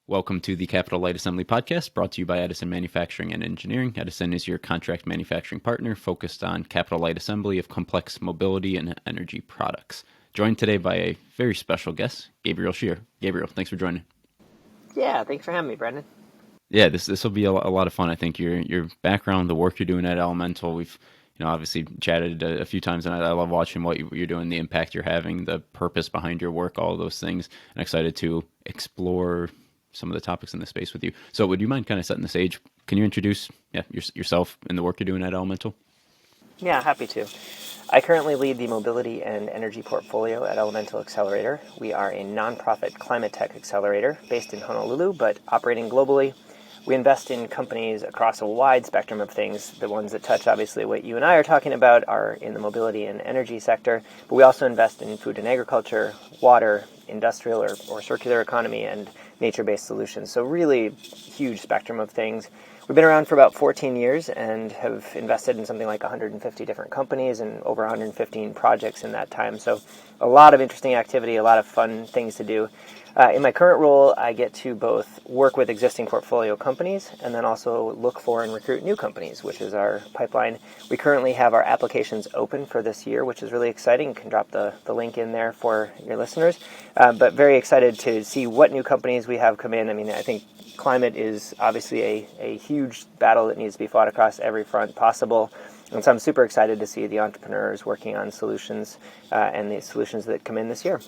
Welcome to the Capital Light Assembly Podcast, brought to you by Edison Manufacturing and Engineering. Edison is your contract manufacturing partner focused on capital light assembly of complex mobility and energy products. Joined today by a very special guest, Gabriel Scheer. Gabriel, thanks for joining. Yeah, thanks for having me, Brendan. Yeah, this will be a lot of fun. I think your background, the work you're doing at Elemental, we've obviously chatted a few times, and I love watching what you're doing, the impact you're having, the purpose behind your work, all of those things. I'm excited to explore some of the topics in the space with you. So would you mind kind of setting the stage? Can you introduce yourself and the work you're doing at Elemental? Yeah, happy to. I currently lead the mobility and energy portfolio at Elemental Accelerator. We are a nonprofit climatetech accelerator based in Honolulu, but operating globally. We invest in companies across a wide spectrum of things. The ones that touch, obviously, what you and I are talking about are in the mobility and energy sector, but we also invest in food and agriculture, water, industrial or circular economy, and nature-based solutions. So really huge spectrum of things. We've been around for about 14 years and have invested in something like 150 different companies and over 115 projects in that time. So a lot of interesting activity, a lot of fun things to do. In my current role, I get to both work with existing portfolio companies and then also look for and recruit new companies, which is our pipeline. We currently have our applications open for this year, which is really exciting. You can drop the link in there for your listeners. But very excited to see what new companies we have come in. I mean, I think climate is obviously a huge battle that needs to be fought across every front possible. And so I'm super excited to see the entrepreneurs working on solutions and the solutions that come in this year.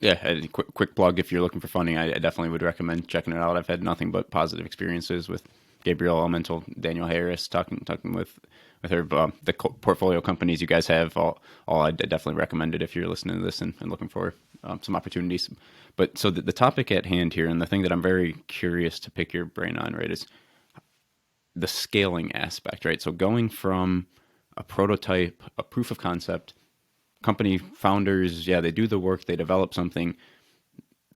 Yeah, a quick plug. If you're looking for funding, I definitely would recommend checking it out. I've had nothing but positive experiences with Gabriel, Elemental, Daniel Harris, talking with her, the portfolio companies you guys have. All I definitely recommend it if you're listening to this and looking for some opportunities. But so the topic at hand here, and the thing that I'm very curious to pick your brain on, right, is the scaling aspect, right? So going from a prototype, a proof of concept, company founders, yeah, they do the work, they develop something,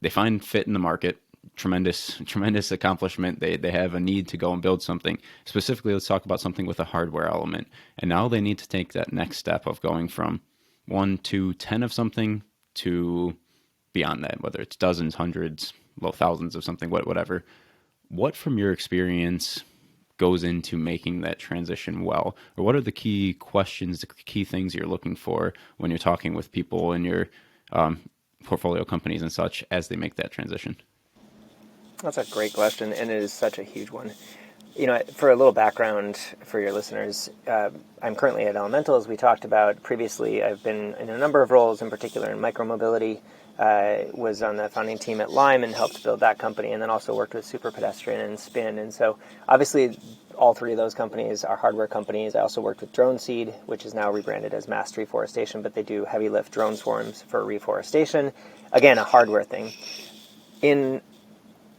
they find fit in the market, tremendous accomplishment. They have a need to go and build something. Specifically, let's talk about something with a hardware element. And now they need to take that next step of going from 1 to 10 of something to beyond that, whether it's dozens, hundreds, low thousands of something, whatever. What from your experience goes into making that transition well? Or what are the key questions, the key things you're looking for when you're talking with people in your portfolio companies and such as they make that transition? That's a great question, and it is such a huge one. You know, for a little background for your listeners, I'm currently at Elemental, as we talked about previously. I've been in a number of roles, in particular in micromobility. Was on the founding team at Lime and helped build that company, and then also worked with Super Pedestrian and Spin. And so, obviously, all three of those companies are hardware companies. I also worked with Drone Seed, which is now rebranded as Mass Reforestation, but they do heavy lift drone swarms for reforestation. Again, a hardware thing. In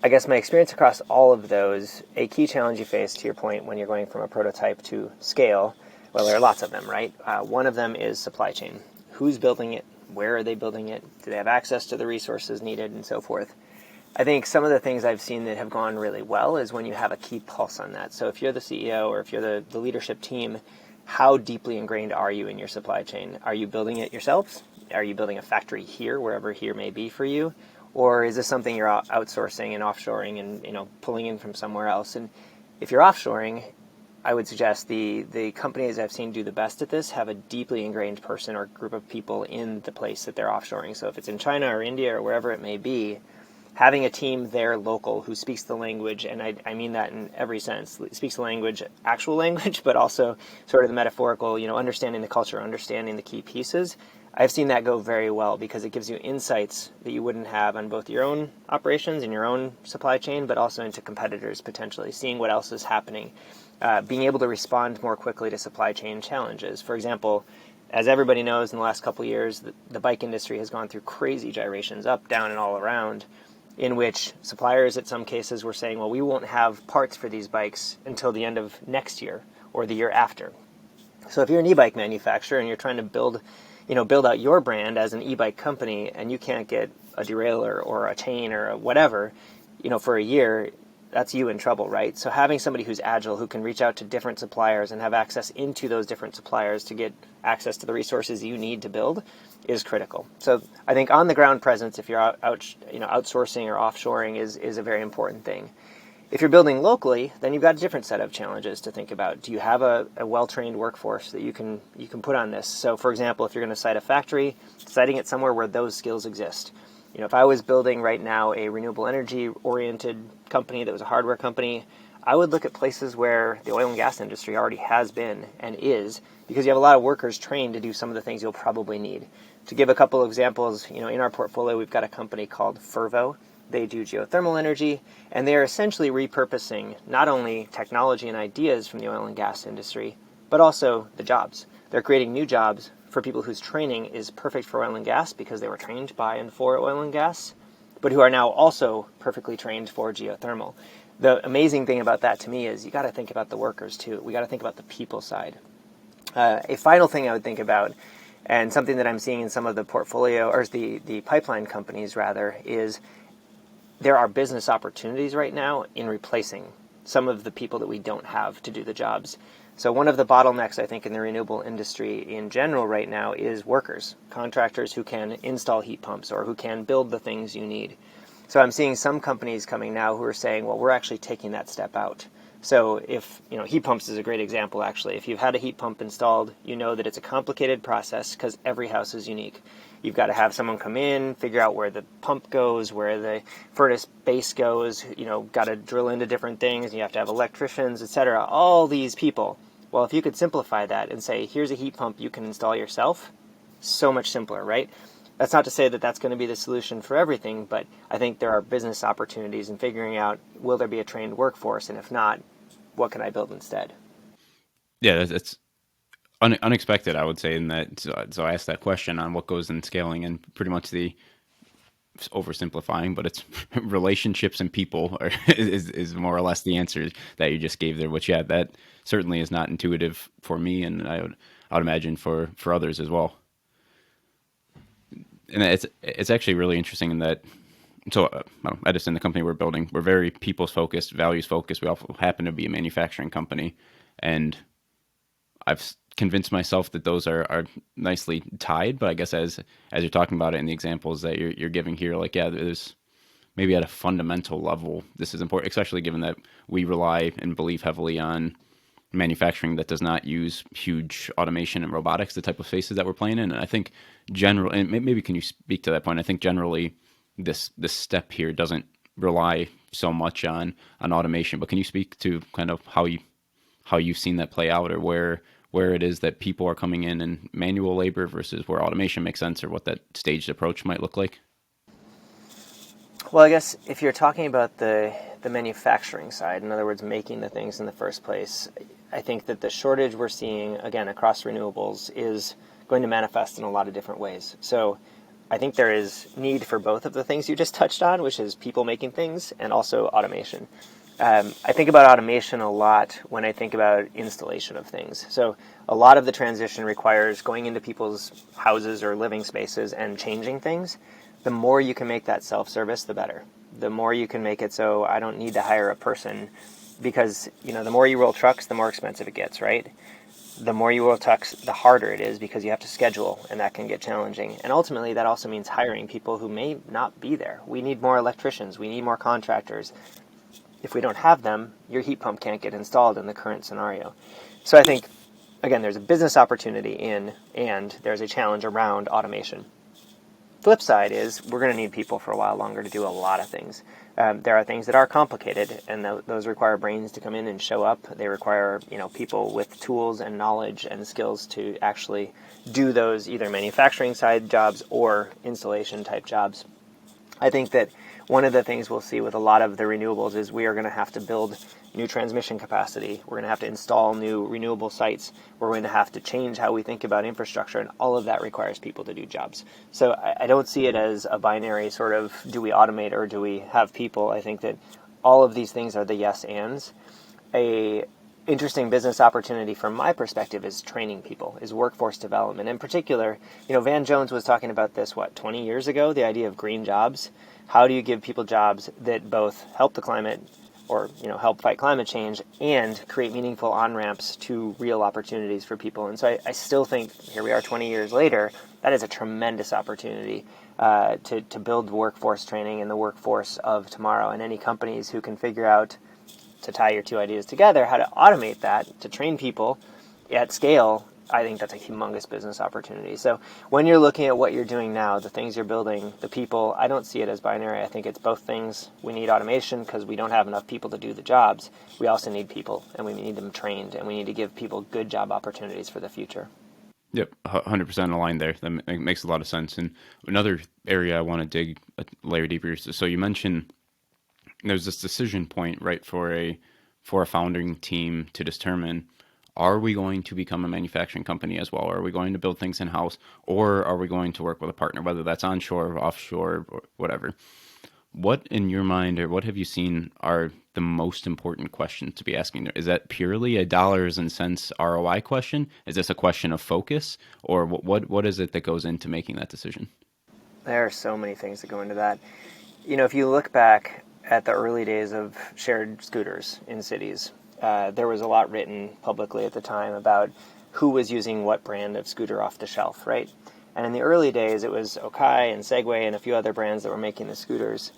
I guess my experience across all of those, a key challenge you face, to your point, when you're going from a prototype to scale, well, there are lots of them, right? One of them is supply chain. Who's building it? Where are they building it? Do they have access to the resources needed, and so forth? I think some of the things I've seen that have gone really well is when you have a key pulse on that. So if you're the CEO or if you're the leadership team, how deeply ingrained are you in your supply chain? Are you building it yourselves? Are you building a factory here, wherever here may be for you? Or is this something you're outsourcing and offshoring and pulling in from somewhere else? And if you're offshoring, I would suggest the companies I've seen do the best at this have a deeply ingrained person or group of people in the place that they're offshoring. So if it's in China or India or wherever it may be, having a team there local who speaks the language, and I mean that in every sense, speaks the language, actual language, but also sort of the metaphorical, understanding the culture, understanding the key pieces. I've seen that go very well because it gives you insights that you wouldn't have on both your own operations and your own supply chain, but also into competitors potentially, seeing what else is happening, being able to respond more quickly to supply chain challenges. For example, as everybody knows, in the last couple of years, the bike industry has gone through crazy gyrations, up, down, and all around, in which suppliers, at some cases, were saying, well, we won't have parts for these bikes until the end of next year or the year after. So if you're an e-bike manufacturer and you're trying to build out your brand as an e-bike company and you can't get a derailleur or a chain or whatever, for a year, that's you in trouble, right? So having somebody who's agile, who can reach out to different suppliers and have access into those different suppliers to get access to the resources you need to build is critical. So I think on the ground presence, if you're outsourcing or offshoring, is a very important thing. If you're building locally, then you've got a different set of challenges to think about. Do you have a well-trained workforce that you can put on this? So for example, if you're going to site a factory, siting it somewhere where those skills exist. If I was building right now a renewable energy oriented company that was a hardware company, I would look at places where the oil and gas industry already has been and is, because you have a lot of workers trained to do some of the things you'll probably need. To give a couple of examples, in our portfolio, we've got a company called Fervo. They do geothermal energy, and they are essentially repurposing not only technology and ideas from the oil and gas industry, but also the jobs. They're creating new jobs for people whose training is perfect for oil and gas because they were trained by and for oil and gas, but who are now also perfectly trained for geothermal. The amazing thing about that to me is you got to think about the workers too. We got to think about the people side. A final thing I would think about, and something that I'm seeing in some of the portfolio, or the pipeline companies rather, is there are business opportunities right now in replacing some of the people that we don't have to do the jobs. So one of the bottlenecks, I think, in the renewable industry in general right now is workers, contractors who can install heat pumps or who can build the things you need. So I'm seeing some companies coming now who are saying, well, we're actually taking that step out. So if, heat pumps is a great example, actually. If you've had a heat pump installed, you know that it's a complicated process because every house is unique. You've got to have someone come in, figure out where the pump goes, where the furnace base goes, got to drill into different things. You have to have electricians, etc. All these people. Well, if you could simplify that and say, here's a heat pump you can install yourself, so much simpler, right? That's not to say that that's going to be the solution for everything, but I think there are business opportunities in figuring out, will there be a trained workforce? And if not, what can I build instead? Yeah, that's unexpected, I would say, in that. So I asked that question on what goes in scaling, and pretty much the oversimplifying, but it's relationships and people is more or less the answer that you just gave there. Which, yeah, that certainly is not intuitive for me, and I would imagine for others as well. And it's actually really interesting in that. So, Edison, the company we're building, we're very people's focused, values focused. We also happen to be a manufacturing company, and I've convinced myself that those are nicely tied. But I guess as you're talking about it in the examples that you're giving here, like, yeah, there's maybe at a fundamental level, this is important, especially given that we rely and believe heavily on manufacturing that does not use huge automation and robotics, the type of spaces that we're playing in. And I think generally, and maybe can you speak to that point? I think generally this step here doesn't rely so much on automation, but can you speak to kind of how you've seen that play out, or where it is that people are coming in manual labor versus where automation makes sense, or what that staged approach might look like? Well, I guess if you're talking about the manufacturing side, in other words, making the things in the first place, I think that the shortage we're seeing, again, across renewables is going to manifest in a lot of different ways. So I think there is need for both of the things you just touched on, which is people making things and also automation. I think about automation a lot when I think about installation of things. So a lot of the transition requires going into people's houses or living spaces and changing things. The more you can make that self-service, the better. The more you can make it so I don't need to hire a person, because the more you roll trucks, the more expensive it gets, right? The more you roll trucks, the harder it is because you have to schedule, and that can get challenging. And ultimately, that also means hiring people who may not be there. We need more electricians. We need more contractors. If we don't have them, your heat pump can't get installed in the current scenario. So I think, again, there's a business opportunity in, and there's a challenge around automation. Flip side is we're going to need people for a while longer to do a lot of things. There are things that are complicated, and those require brains to come in and show up. They require people with tools and knowledge and skills to actually do those either manufacturing side jobs or installation type jobs. I think that one of the things we'll see with a lot of the renewables is we are going to have to build new transmission capacity. We're going to have to install new renewable sites. We're going to have to change how we think about infrastructure, and all of that requires people to do jobs. So I don't see it as a binary sort of, do we automate or do we have people? I think that all of these things are the yes ands. A interesting business opportunity from my perspective is training people, is workforce development. In particular, Van Jones was talking about this, 20 years ago, the idea of green jobs. How do you give people jobs that both help the climate, or help fight climate change and create meaningful on-ramps to real opportunities for people. And so I still think, here we are 20 years later, that is a tremendous opportunity to build workforce training in the workforce of tomorrow. And any companies who can figure out, to tie your two ideas together, how to automate that, to train people at scale, I think that's a humongous business opportunity. So when you're looking at what you're doing now, the things you're building, the people, I don't see it as binary. I think it's both things. We need automation because we don't have enough people to do the jobs. We also need people, and we need them trained, and we need to give people good job opportunities for the future. Yep, 100% aligned there. That makes a lot of sense. And another area I want to dig a layer deeper. So you mentioned there's this decision point, right, for a founding team to determine, are we going to become a manufacturing company as well? Are we going to build things in-house, or are we going to work with a partner, whether that's onshore or offshore or whatever? What in your mind, or what have you seen, are the most important questions to be asking? Is that purely a dollars and cents ROI question? Is this a question of focus, or what is it that goes into making that decision? There are so many things that go into that. If you look back at the early days of shared scooters in cities, there was a lot written publicly at the time about who was using what brand of scooter off the shelf, right? And in the early days, it was Okai and Segway and a few other brands that were making the scooters.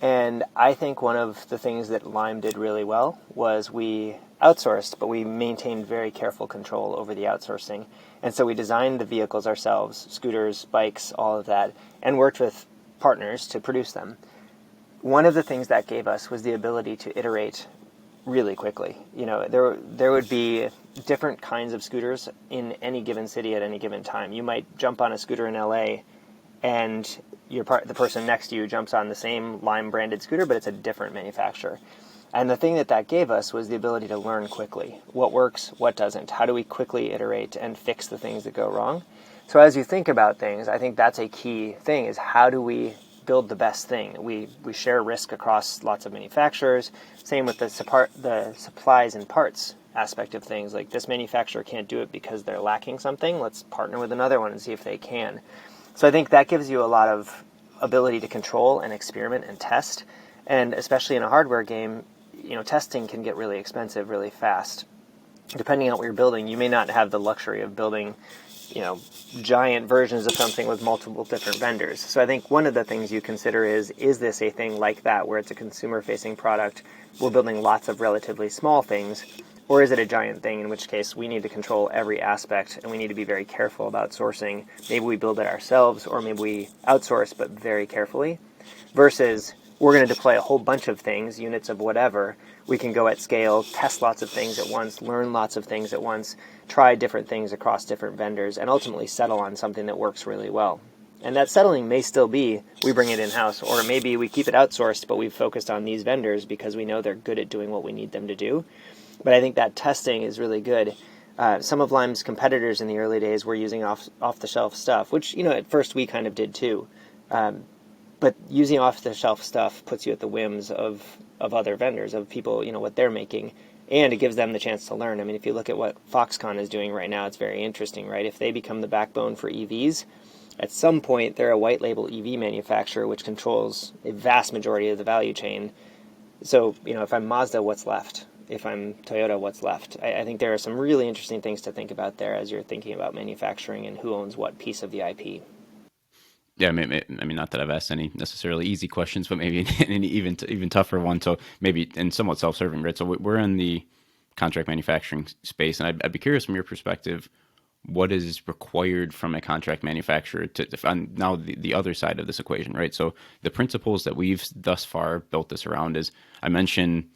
And I think one of the things that Lime did really well was we outsourced, but we maintained very careful control over the outsourcing. And so we designed the vehicles ourselves, scooters, bikes, all of that, and worked with partners to produce them. One of the things that gave us was the ability to iterate really quickly. There would be different kinds of scooters in any given city at any given time. You might jump on a scooter in LA and the person next to you jumps on the same Lime branded scooter, but it's a different manufacturer. And the thing that gave us was the ability to learn quickly. What works, what doesn't? How do we quickly iterate and fix the things that go wrong? So as you think about things, I think that's a key thing, is how do we build the best thing? We share risk across lots of manufacturers. Same with the supplies and parts aspect of things. Like, this manufacturer can't do it because they're lacking something. Let's partner with another one and see if they can. So I think that gives you a lot of ability to control and experiment and test. And especially in a hardware game, testing can get really expensive really fast. Depending on what you're building, you may not have the luxury of building giant versions of something with multiple different vendors. So I think one of the things you consider is this a thing like that, where it's a consumer-facing product, we're building lots of relatively small things, or is it a giant thing, in which case we need to control every aspect and we need to be very careful about sourcing. Maybe we build it ourselves, or maybe we outsource, but very carefully, versus we're going to deploy a whole bunch of things, units of whatever. We can go at scale, test lots of things at once, learn lots of things at once, try different things across different vendors, and ultimately settle on something that works really well. And that settling may still be, we bring it in-house, or maybe we keep it outsourced, but we've focused on these vendors because we know they're good at doing what we need them to do. But I think that testing is really good. Some of Lime's competitors in the early days were using off-the-shelf stuff, which, at first we kind of did too. But using off-the-shelf stuff puts you at the whims of other vendors, of people, what they're making, and it gives them the chance to learn. I mean, if you look at what Foxconn is doing right now, it's very interesting, right? If they become the backbone for EVs, at some point they're a white label EV manufacturer which controls a vast majority of the value chain. So, if I'm Mazda, what's left? If I'm Toyota, what's left? I think there are some really interesting things to think about there as you're thinking about manufacturing and who owns what piece of the IP. Yeah, I mean, not that I've asked any necessarily easy questions, but maybe an even tougher one. So maybe, and somewhat self-serving, right? So we're in the contract manufacturing space, and I'd be curious from your perspective, what is required from a contract manufacturer on now the other side of this equation, right? So the principles that we've thus far built this around is, I mentioned,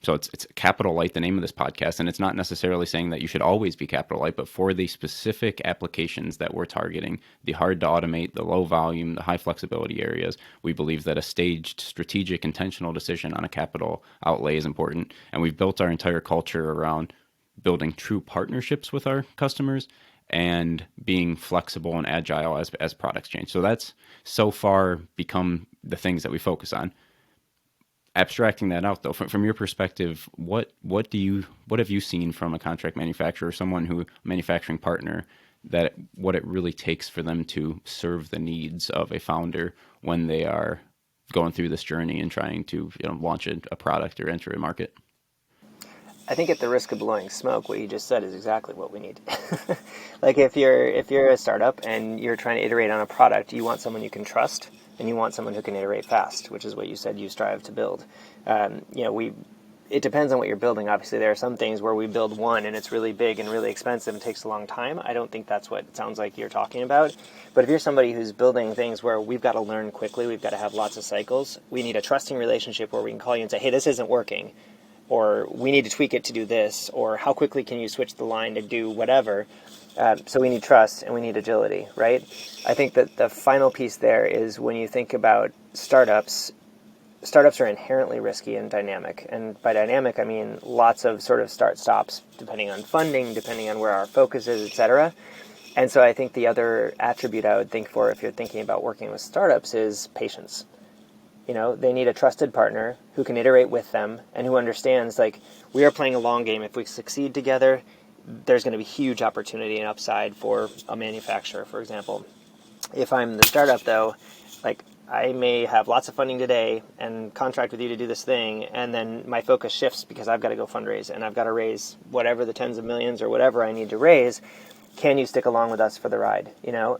so it's capital light, the name of this podcast, and it's not necessarily saying that you should always be capital light, but for the specific applications that we're targeting, the hard to automate, the low volume, the high flexibility areas, we believe that a staged, strategic, intentional decision on a capital outlay is important. And we've built our entire culture around building true partnerships with our customers and being flexible and agile as products change. So that's so far become the things that we focus on. Abstracting that out, though, from your perspective, what have you seen from a contract manufacturer, or manufacturing partner, that what it really takes for them to serve the needs of a founder when they are going through this journey and trying to launch a product or enter a market? I think at the risk of blowing smoke, what you just said is exactly what we need. Like if you're a startup and you're trying to iterate on a product, you want someone you can trust, and you want someone who can iterate fast, which is what you said you strive to build. We it depends on what you're building. Obviously, there are some things where we build one and it's really big and really expensive and takes a long time. I don't think that's what it sounds like you're talking about. But if you're somebody who's building things where we've got to learn quickly, we've got to have lots of cycles, we need a trusting relationship where we can call you and say, hey, this isn't working, or we need to tweak it to do this, or how quickly can you switch the line to do whatever. So we need trust and we need agility, right? I think that the final piece there is when you think about startups are inherently risky and dynamic. And by dynamic, I mean lots of sort of start-stops, depending on funding, depending on where our focus is, et cetera. And so I think the other attribute I would think for if you're thinking about working with startups is patience. They need a trusted partner who can iterate with them and who understands, like, we are playing a long game. If we succeed together, there's going to be huge opportunity and upside for a manufacturer, for example. If I'm the startup, though, like, I may have lots of funding today and contract with you to do this thing, and then my focus shifts because I've got to go fundraise and I've got to raise whatever the tens of millions or whatever I need to raise. Can you stick along with us for the ride?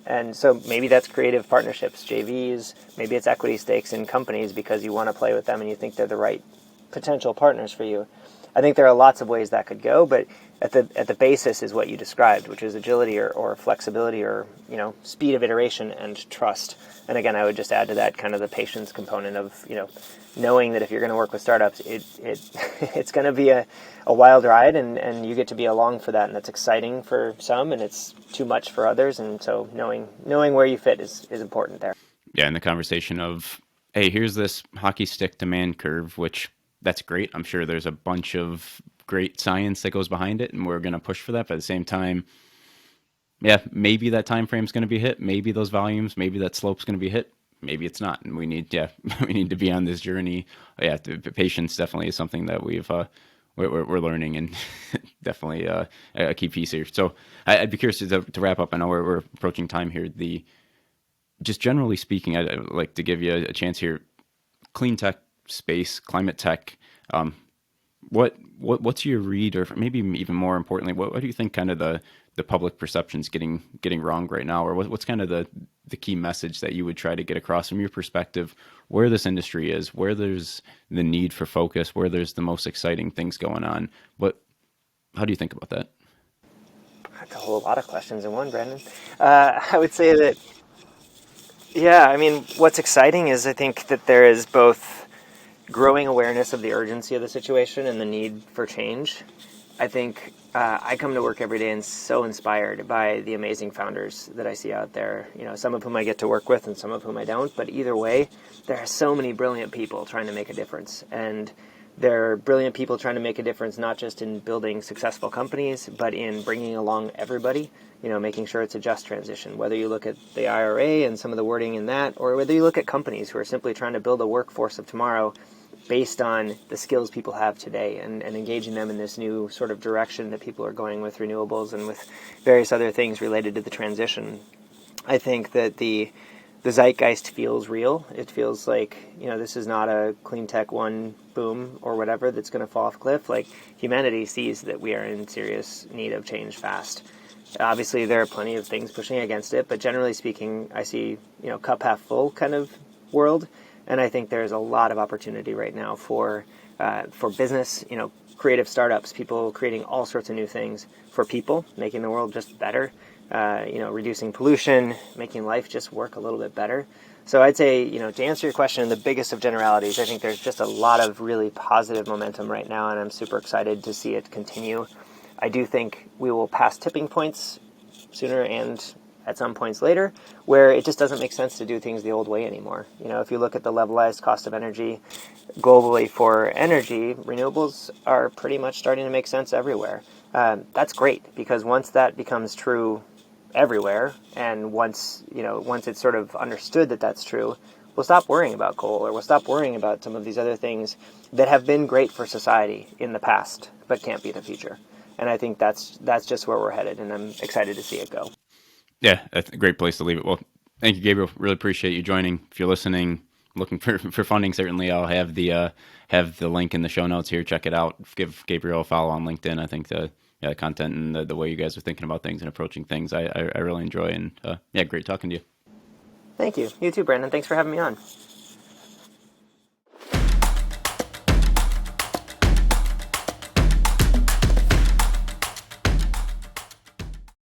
And so maybe that's creative partnerships, JVs, maybe it's equity stakes in companies because you want to play with them and you think they're the right potential partners for you. I think there are lots of ways that could go, but at the basis is what you described, which is agility or flexibility or speed of iteration and trust. And again, I would just add to that kind of the patience component of knowing that if you're going to work with startups, it's going to be a wild ride, and you get to be along for that, and that's exciting for some, and it's too much for others. And so knowing where you fit is important there. Yeah, in the conversation of, hey, here's this hockey stick demand curve, which that's great. I'm sure there's a bunch of great science that goes behind it, and we're going to push for that. But at the same time, yeah, maybe that time frame's going to be hit. Maybe those volumes, maybe that slope's going to be hit. Maybe it's not, and we need to be on this journey. Yeah, patience definitely is something that we're learning, and definitely a key piece here. So I'd be curious to wrap up. I know we're approaching time here. Just generally speaking, I'd like to give you a chance here. Clean tech space, climate tech. What's your read, or maybe even more importantly, what do you think kind of the public perception's getting wrong right now, or what's kind of the key message that you would try to get across from your perspective, where this industry is, where there's the need for focus, where there's the most exciting things going on? How do you think about that? That's a whole lot of questions in one, Brandon. I would say that, yeah, I mean, what's exciting is I think that there is both growing awareness of the urgency of the situation and the need for change. I think I come to work every day and so inspired by the amazing founders that I see out there. Some of whom I get to work with and some of whom I don't. But either way, there are so many brilliant people trying to make a difference. And there are brilliant people trying to make a difference not just in building successful companies, but in bringing along everybody, making sure it's a just transition. Whether you look at the IRA and some of the wording in that, or whether you look at companies who are simply trying to build a workforce of tomorrow based on the skills people have today, and engaging them in this new sort of direction that people are going with renewables and with various other things related to the transition. I think that the zeitgeist feels real. It feels like, this is not a clean tech one boom or whatever that's going to fall off a cliff. Like, humanity sees that we are in serious need of change fast. Obviously, there are plenty of things pushing against it, but generally speaking, I see, cup half full kind of world. And I think there's a lot of opportunity right now for business, creative startups, people creating all sorts of new things for people, making the world just better, reducing pollution, making life just work a little bit better. So I'd say, to answer your question in the biggest of generalities, I think there's just a lot of really positive momentum right now, and I'm super excited to see it continue. I do think we will pass tipping points sooner and at some points later, where it just doesn't make sense to do things the old way anymore. If you look at the levelized cost of energy globally for energy, renewables are pretty much starting to make sense everywhere. That's great, because once that becomes true everywhere, and once it's sort of understood that that's true, we'll stop worrying about coal, or we'll stop worrying about some of these other things that have been great for society in the past, but can't be the future. And I think that's just where we're headed, and I'm excited to see it go. Yeah, that's a great place to leave it. Well, thank you, Gabriel. Really appreciate you joining. If you're listening, looking for funding, certainly I'll have the link in the show notes here. Check it out. Give Gabriel a follow on LinkedIn. I think the content and the way you guys are thinking about things and approaching things, I really enjoy. And yeah, great talking to you. Thank you. You too, Brandon. Thanks for having me on.